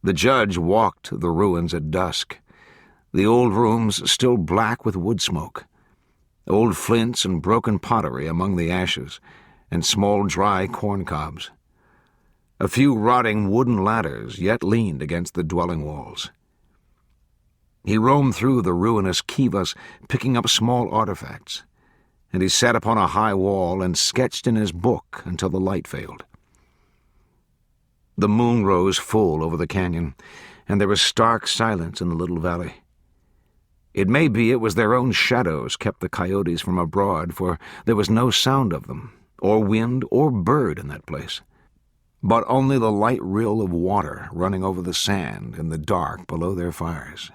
The judge walked the ruins at dusk, the old rooms still black with wood smoke, old flints and broken pottery among the ashes, and small dry corn cobs. A few rotting wooden ladders yet leaned against the dwelling walls. He roamed through the ruinous kivas, picking up small artifacts, and he sat upon a high wall and sketched in his book until the light failed. The moon rose full over the canyon, and there was stark silence in the little valley. It may be it was their own shadows kept the coyotes from abroad, for there was no sound of them, or wind or bird in that place, but only the light rill of water running over the sand in the dark below their fires.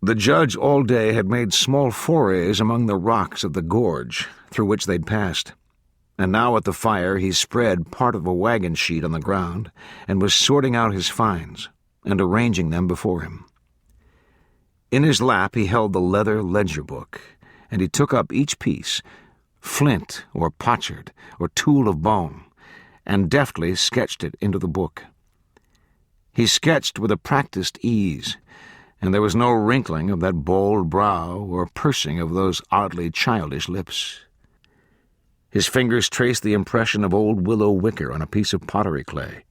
The judge all day had made small forays among the rocks of the gorge through which they'd passed, and now at the fire he spread part of a wagon sheet on the ground and was sorting out his finds and arranging them before him. In his lap he held the leather ledger book, and he took up each piece, flint or potsherd or tool of bone, and deftly sketched it into the book. He sketched with a practiced ease, and there was no wrinkling of that bold brow or pursing of those oddly childish lips. His fingers traced the impression of old willow wicker on a piece of pottery clay,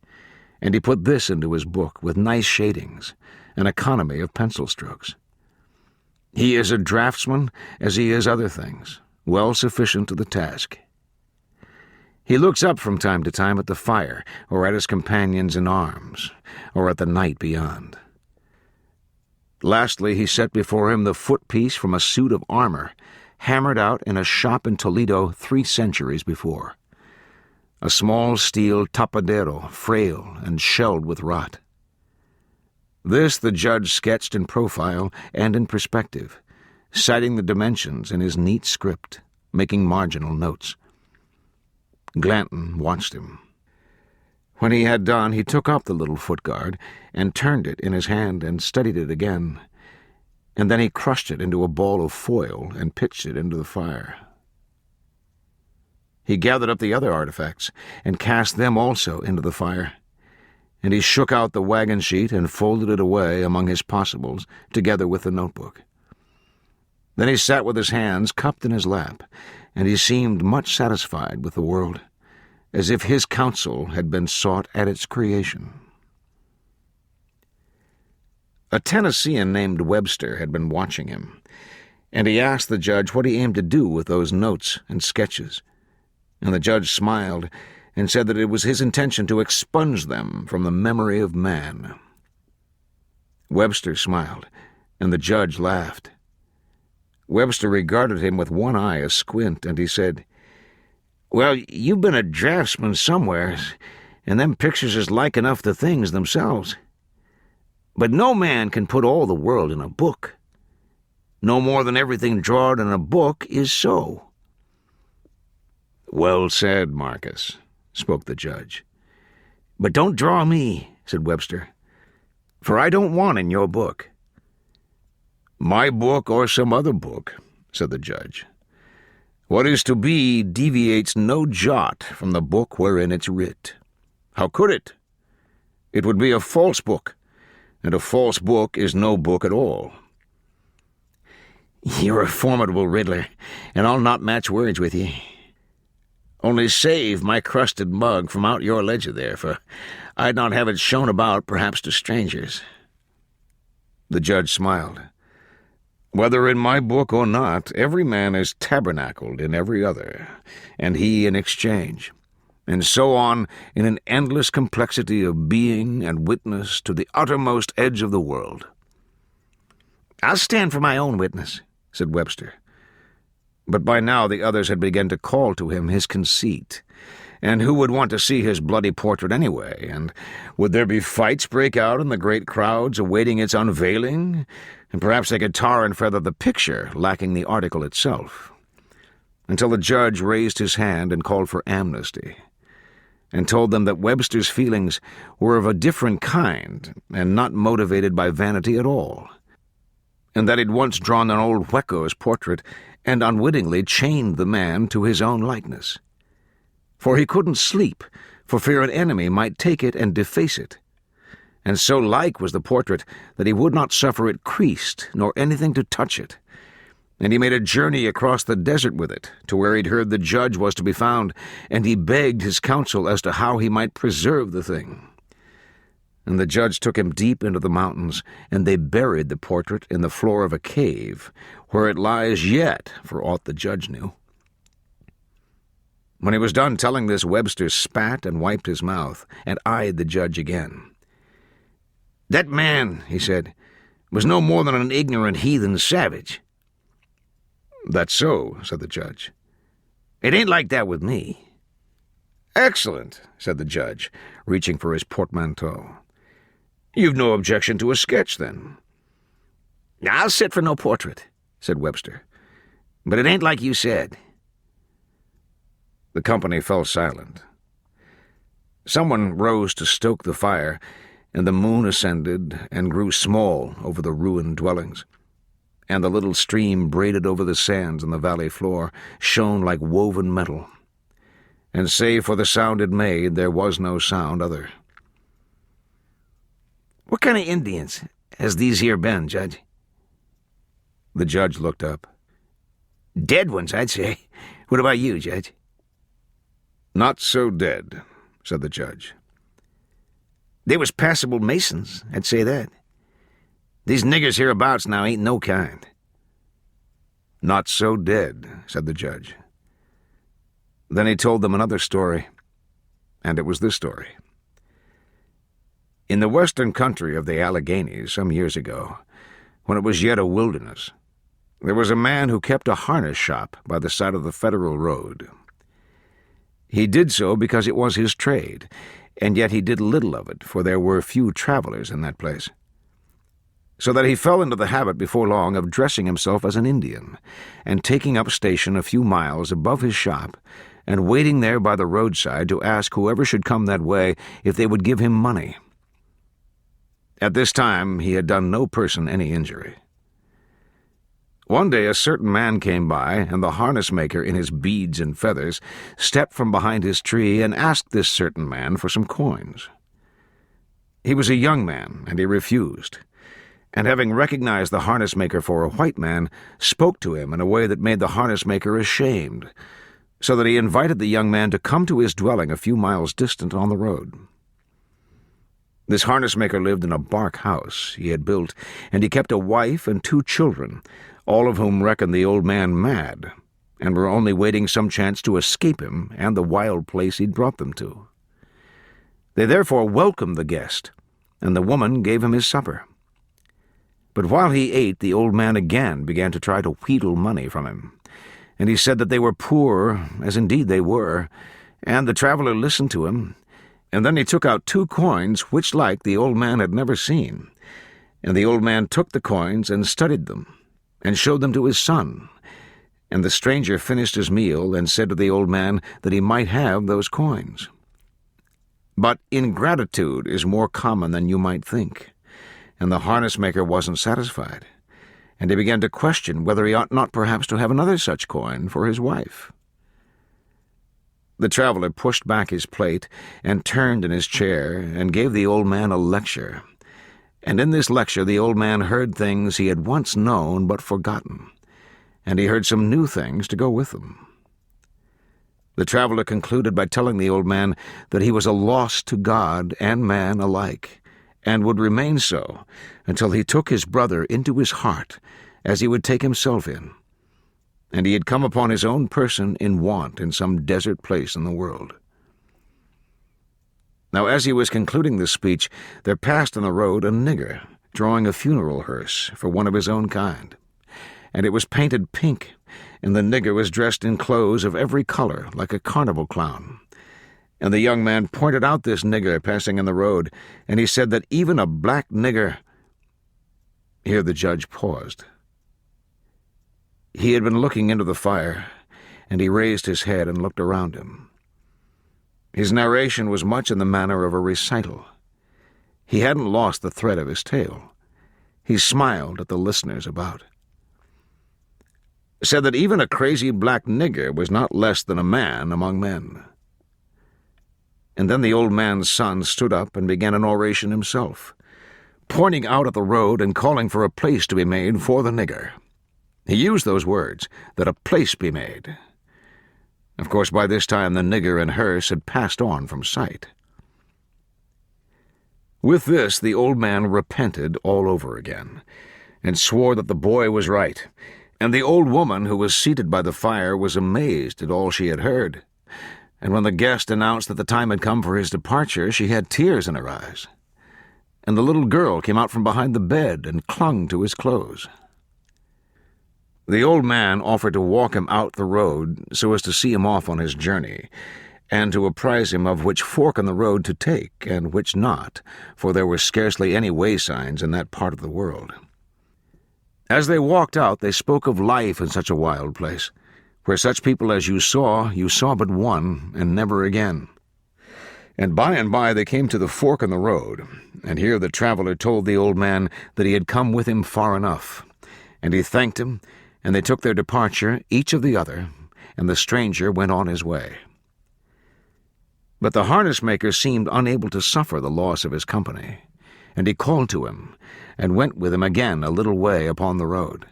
and he put this into his book with nice shadings, an economy of pencil strokes. He is a draftsman as he is other things, well sufficient to the task. He looks up from time to time at the fire, or at his companions in arms, or at the night beyond. Lastly, he set before him the footpiece from a suit of armor, hammered out in a shop in Toledo 3 centuries before. A small steel tapadero, frail and shelled with rot. This the judge sketched in profile and in perspective, citing the dimensions in his neat script, making marginal notes. Glanton watched him. When he had done, he took up the little footguard and turned it in his hand and studied it again, and then he crushed it into a ball of foil and pitched it into the fire. He gathered up the other artifacts and cast them also into the fire, and he shook out the wagon sheet and folded it away among his possibles, together with the notebook. Then he sat with his hands cupped in his lap, and he seemed much satisfied with the world, as if his counsel had been sought at its creation. A Tennessean named Webster had been watching him, and he asked the judge what he aimed to do with those notes and sketches, and the judge smiled and said that it was his intention to expunge them from the memory of man. Webster smiled, and the judge laughed. Webster regarded him with one eye asquint, and he said, "Well, you've been a draftsman somewheres, and them pictures is like enough the things themselves. But no man can put all the world in a book. No more than everything drawed in a book is so." "Well said, Marcus," spoke the judge. "But don't draw me," said Webster, "for I don't want in your book." "My book or some other book," said the judge. "What is to be deviates no jot from the book wherein it's writ. How could it? It would be a false book, and a false book is no book at all." "You're a formidable riddler, and I'll not match words with ye. Only save my crusted mug from out your ledger there, for I'd not have it shown about perhaps to strangers." The judge smiled. "Whether in my book or not, every man is tabernacled in every other, and he in exchange, and so on in an endless complexity of being and witness to the uttermost edge of the world." "I'll stand for my own witness," said Webster. But by now the others had begun to call to him his conceit, and who would want to see his bloody portrait anyway, and would there be fights break out in the great crowds awaiting its unveiling, and perhaps they could tar and feather the picture, lacking the article itself, until the judge raised his hand and called for amnesty, and told them that Webster's feelings were of a different kind and not motivated by vanity at all, and that he'd once drawn an old Hueco's portrait and unwittingly chained the man to his own likeness. For he couldn't sleep, for fear an enemy might take it and deface it, and so like was the portrait that he would not suffer it creased, nor anything to touch it. And he made a journey across the desert with it, to where he'd heard the judge was to be found, and he begged his counsel as to how he might preserve the thing. And the judge took him deep into the mountains, and they buried the portrait in the floor of a cave, where it lies yet, for aught the judge knew. When he was done telling this, Webster spat and wiped his mouth, and eyed the judge again. "That man," he said, "was no more than an ignorant heathen savage." "That's so," said the judge. "It ain't like that with me." "Excellent," said the judge, reaching for his portmanteau. "You've no objection to a sketch, then?" "I'll sit for no portrait," said Webster. "But it ain't like you said." The company fell silent. Someone rose to stoke the fire, and the moon ascended and grew small over the ruined dwellings, and the little stream braided over the sands on the valley floor shone like woven metal, and save for the sound it made, there was no sound other. "What kind of Indians has these here been, Judge?" The judge looked up. "Dead ones, I'd say. What about you, Judge?" "Not so dead," said the judge. "They was passable Masons, I'd say that. These niggers hereabouts now ain't no kind." "Not so dead," said the judge. Then he told them another story, and it was this story. In the western country of the Alleghanies, some years ago, when it was yet a wilderness, there was a man who kept a harness shop by the side of the Federal Road. He did so because it was his trade, and yet he did little of it, for there were few travelers in that place. So that he fell into the habit before long of dressing himself as an Indian, and taking up station a few miles above his shop, and waiting there by the roadside to ask whoever should come that way if they would give him money. At this time he had done no person any injury. One day a certain man came by, and the harness-maker in his beads and feathers stepped from behind his tree and asked this certain man for some coins. He was a young man, and he refused, and having recognized the harness-maker for a white man, spoke to him in a way that made the harness-maker ashamed, so that he invited the young man to come to his dwelling a few miles distant on the road. This harness-maker lived in a bark house he had built, and he kept a wife and 2 children, all of whom reckoned the old man mad, and were only waiting some chance to escape him and the wild place he'd brought them to. They therefore welcomed the guest, and the woman gave him his supper. But while he ate, the old man again began to try to wheedle money from him, and he said that they were poor, as indeed they were, and the traveler listened to him, and then he took out 2 coins which like the old man had never seen, and the old man took the coins and studied them, and showed them to his son. And the stranger finished his meal and said to the old man that he might have those coins. But ingratitude is more common than you might think, and the harness-maker wasn't satisfied, and he began to question whether he ought not perhaps to have another such coin for his wife. The traveler pushed back his plate and turned in his chair and gave the old man a lecture. And in this lecture the old man heard things he had once known but forgotten, and he heard some new things to go with them. The traveler concluded by telling the old man that he was a loss to God and man alike, and would remain so until he took his brother into his heart, as he would take himself in, and he had come upon his own person in want in some desert place in the world. Now as he was concluding this speech, there passed on the road a nigger, drawing a funeral hearse for one of his own kind, and it was painted pink, and the nigger was dressed in clothes of every color, like a carnival clown. And the young man pointed out this nigger passing in the road, and he said that even a black nigger— Here the judge paused. He had been looking into the fire, and he raised his head and looked around him. His narration was much in the manner of a recital. He hadn't lost the thread of his tale. He smiled at the listeners about. Said that even a crazy black nigger was not less than a man among men. And then the old man's son stood up and began an oration himself, pointing out at the road and calling for a place to be made for the nigger. He used those words, that a place be made. Of course, by this time the nigger and hearse had passed on from sight. With this, the old man repented all over again, and swore that the boy was right, and the old woman who was seated by the fire was amazed at all she had heard, and when the guest announced that the time had come for his departure, she had tears in her eyes, and the little girl came out from behind the bed and clung to his clothes. The old man offered to walk him out the road so as to see him off on his journey, and to apprise him of which fork in the road to take and which not, for there were scarcely any way signs in that part of the world. As they walked out, they spoke of life in such a wild place, where such people as you saw but one, and never again. And by they came to the fork in the road, and here the traveler told the old man that he had come with him far enough, and he thanked him, and they took their departure, each of the other, and the stranger went on his way. But the harness-maker seemed unable to suffer the loss of his company, and he called to him, and went with him again a little way upon the road.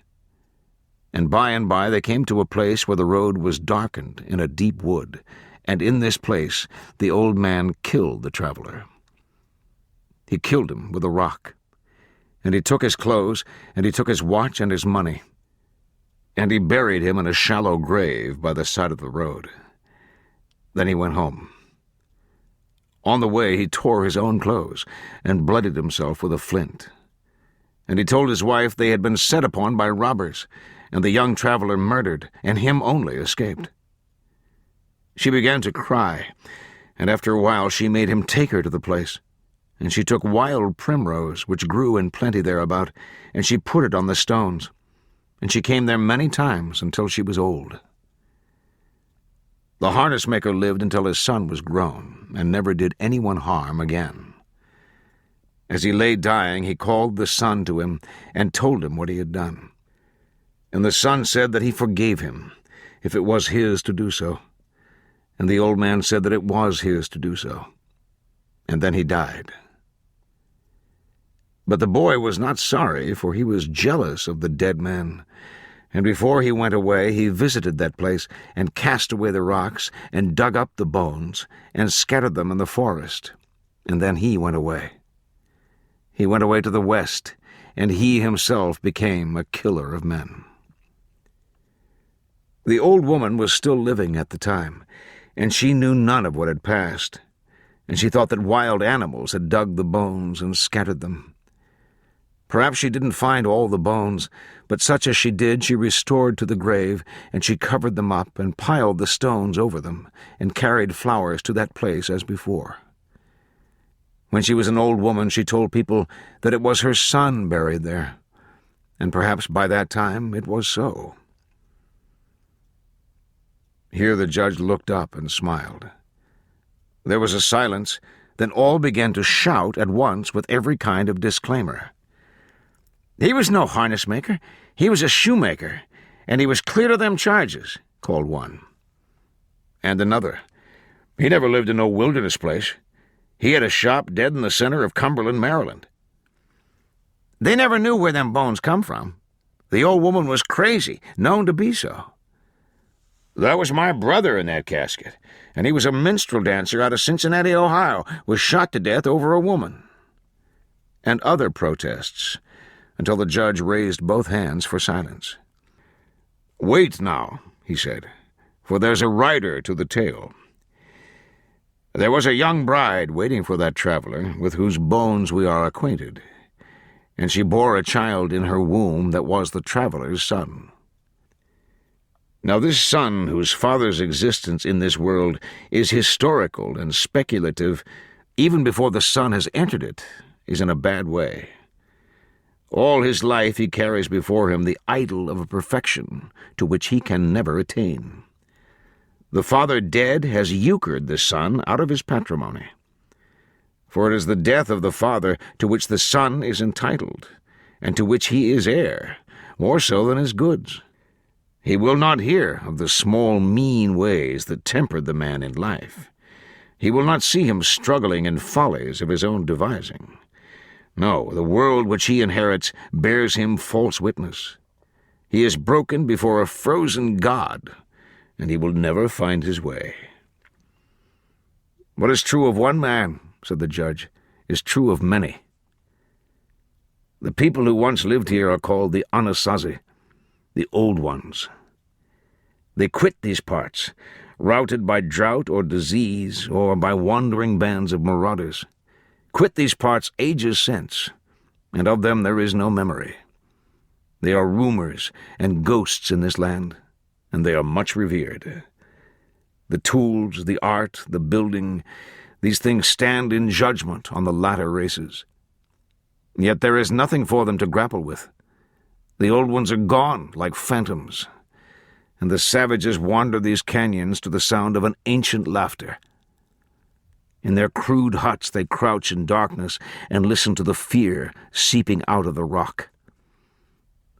And by they came to a place where the road was darkened in a deep wood, and in this place the old man killed the traveler. He killed him with a rock, and he took his clothes, and he took his watch and his money, and he buried him in a shallow grave by the side of the road. Then he went home. On the way he tore his own clothes, and bloodied himself with a flint. And he told his wife they had been set upon by robbers, and the young traveler murdered, and him only escaped. She began to cry, and after a while she made him take her to the place. And she took wild primrose, which grew in plenty thereabout, and she put it on the stones. And she came there many times until she was old. The harness-maker lived until his son was grown, and never did anyone harm again. As he lay dying, he called the son to him, and told him what he had done. And the son said that he forgave him, if it was his to do so. And the old man said that it was his to do so. And then he died. But the boy was not sorry, for he was jealous of the dead man. And before he went away, he visited that place, and cast away the rocks, and dug up the bones, and scattered them in the forest. And then he went away. He went away to the west, and he himself became a killer of men. The old woman was still living at the time, and she knew none of what had passed, and she thought that wild animals had dug the bones and scattered them. Perhaps she didn't find all the bones, but such as she did she restored to the grave, and she covered them up and piled the stones over them, and carried flowers to that place as before. When she was an old woman, she told people that it was her son buried there, and perhaps by that time it was so. Here the judge looked up and smiled. There was a silence, then all began to shout at once with every kind of disclaimer. "He was no harness-maker. He was a shoemaker, and he was clear of them charges," called one. And another, "He never lived in no wilderness place. He had a shop dead in the center of Cumberland, Maryland." "They never knew where them bones come from. The old woman was crazy, known to be so." "That was my brother in that casket, and he was a minstrel dancer out of Cincinnati, Ohio, was shot to death over a woman." And other protests, until the judge raised both hands for silence. "Wait now," he said, "for there's a rider to the tale. There was a young bride waiting for that traveler, with whose bones we are acquainted, and she bore a child in her womb that was the traveler's son. Now this son, whose father's existence in this world is historical and speculative, even before the son has entered it, is in a bad way. All his life he carries before him the idol of a perfection to which he can never attain. The father dead has euchred the son out of his patrimony. For it is the death of the father to which the son is entitled, and to which he is heir, more so than his goods. He will not hear of the small, mean ways that tempered the man in life, He will not see him struggling in follies of his own devising. No, the world which he inherits bears him false witness. He is broken before a frozen god, and he will never find his way. What is true of one man, said the judge, is true of many. The people who once lived here are called the Anasazi, the Old Ones. They quit these parts, routed by drought or disease, or by wandering bands of marauders. Quit these parts ages since, and of them there is no memory. They are rumors and ghosts in this land, and they are much revered. The tools, the art, the building, these things stand in judgment on the latter races. Yet there is nothing for them to grapple with. The old ones are gone like phantoms, and the savages wander these canyons to the sound of an ancient laughter. In their crude huts they crouch in darkness and listen to the fear seeping out of the rock.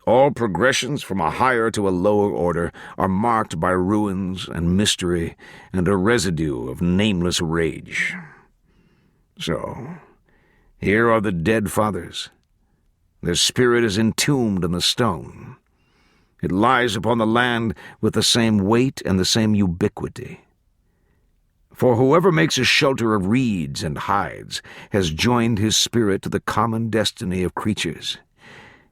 All progressions from a higher to a lower order are marked by ruins and mystery and a residue of nameless rage. So, here are the dead fathers. Their spirit is entombed in the stone. It lies upon the land with the same weight and the same ubiquity. For whoever makes a shelter of reeds and hides has joined his spirit to the common destiny of creatures,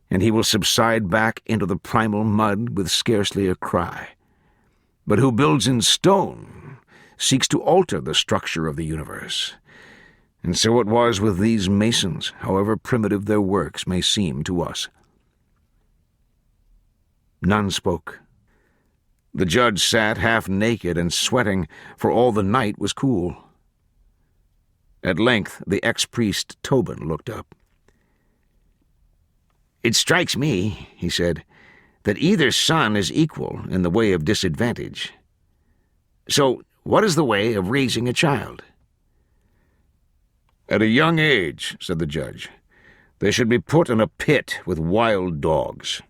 and he will subside back into the primal mud with scarcely a cry. But who builds in stone seeks to alter the structure of the universe. And so it was with these masons, however primitive their works may seem to us. None spoke. The judge sat half naked and sweating, for all the night was cool. At length the ex-priest Tobin looked up. "It strikes me," he said, "that either son is equal in the way of disadvantage. So what is the way of raising a child?" "At a young age," said the judge, "they should be put in a pit with wild dogs.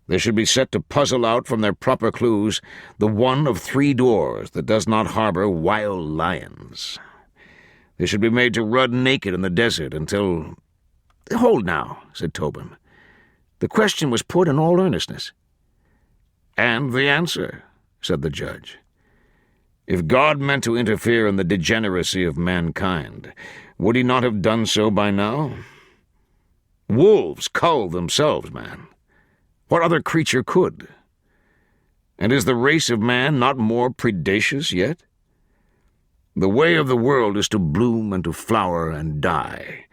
They should be set to puzzle out from their proper clues the one of 3 doors that does not harbor wild lions. They should be made to run naked in the desert until—" "Hold now," said Tobin. "The question was put in all earnestness." "And the answer," said the judge. "If God meant to interfere in the degeneracy of mankind, would he not have done so by now? Wolves cull themselves, man. What other creature could? And is the race of man not more predacious yet? The way of the world is to bloom and to flower and die.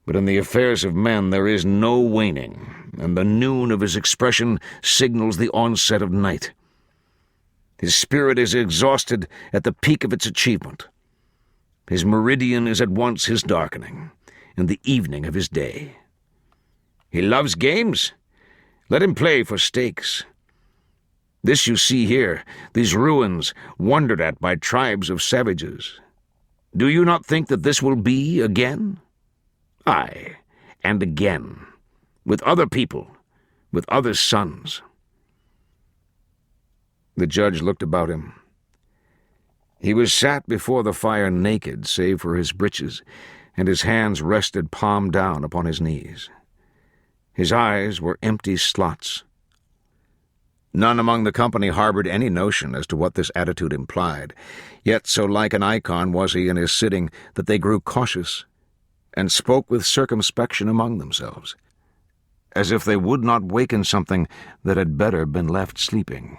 But in the affairs of men there is no waning, and the noon of his expression signals the onset of night. His spirit is exhausted at the peak of its achievement. His meridian is at once his darkening, and the evening of his day. He loves games? Let him play for stakes. This you see here, these ruins wondered at by tribes of savages. Do you not think that this will be again? Aye, and again, with other people, with other sons." The judge looked about him. He was sat before the fire naked, save for his breeches, and his hands rested palm down upon his knees. His eyes were empty slots. None among the company harbored any notion as to what this attitude implied, yet so like an icon was he in his sitting that they grew cautious, and spoke with circumspection among themselves, as if they would not waken something that had better been left sleeping.